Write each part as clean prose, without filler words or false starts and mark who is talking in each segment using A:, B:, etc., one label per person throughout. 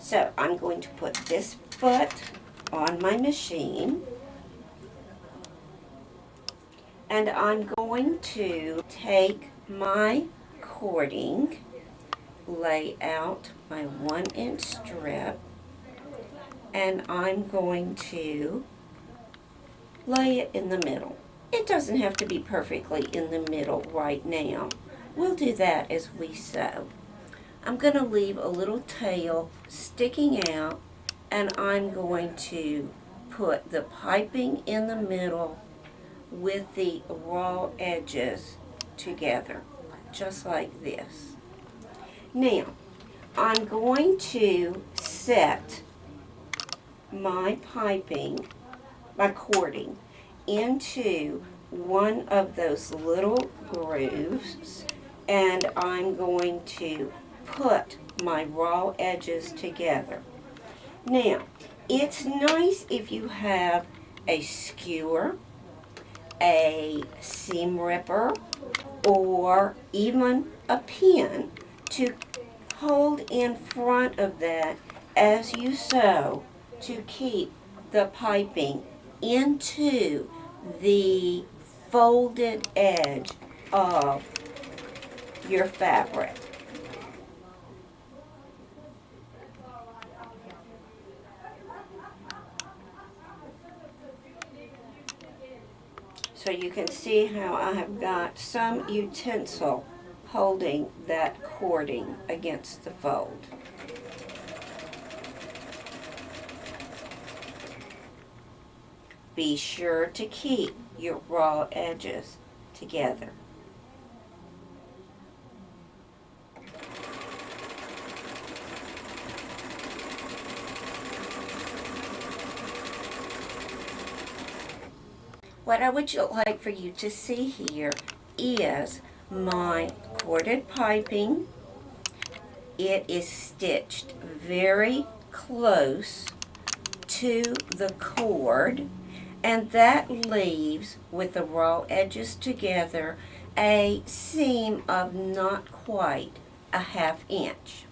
A: So I'm going to put this foot on my machine, and I'm going to take my cording, lay out my 1-inch strip, and I'm going to lay it in the middle. It doesn't have to be perfectly in the middle right now. We'll do that as we sew. I'm going to leave a little tail sticking out, and I'm going to put the piping in the middle with the raw edges together, just like this. Now, I'm going to set my piping, my cording, into one of those little grooves, and I'm going to put my raw edges together. Now, it's nice if you have a skewer, a seam ripper, or even a pin to hold in front of that as you sew to keep the piping into the folded edge of your fabric. So you can see how I have got some utensil holding that cording against the fold. Be sure to keep your raw edges together. What I would like for you to see here is my corded piping. It is stitched very close to the cord, and that leaves, with the raw edges together, a seam of not quite a 1/2 inch.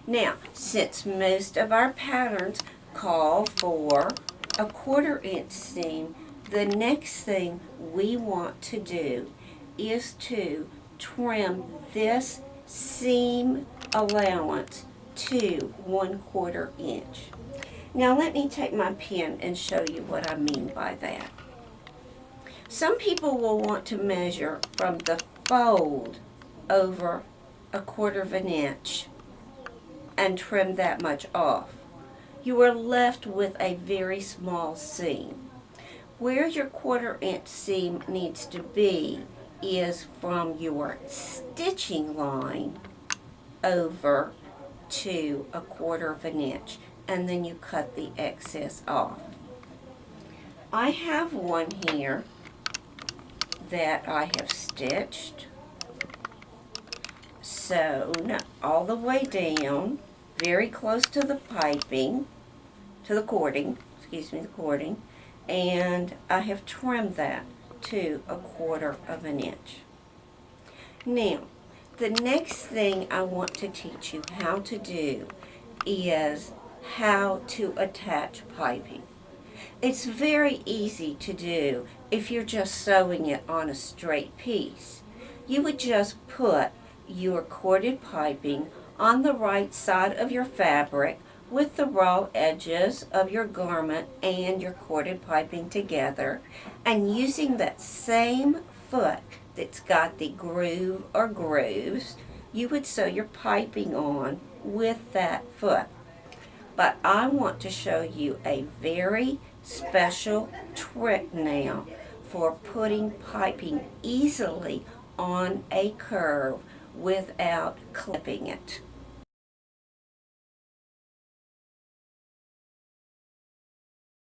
A: Now, since most of our patterns call for a 1/4 inch seam, the next thing we want to do is to trim this seam allowance to 1/4 inch. Now let me take my pen and show you what I mean by that. Some people will want to measure from the fold over a 1/4 inch and trim that much off. You are left with a very small seam. Where your 1/4 inch seam needs to be is from your stitching line over to a 1/4 inch, and then you cut the excess off. I have one here that I have stitched sewn all the way down, very close to the piping, to the cording, the cording, and I have trimmed that to a 1/4 inch. Now, the next thing I want to teach you how to do is how to attach piping. It's very easy to do if you're just sewing it on a straight piece. You would just put your corded piping on the right side of your fabric with the raw edges of your garment and your corded piping together, and using that same foot that's got the groove or grooves, you would sew your piping on with that foot. But I want to show you a very special trick now for putting piping easily on a curve without clipping it.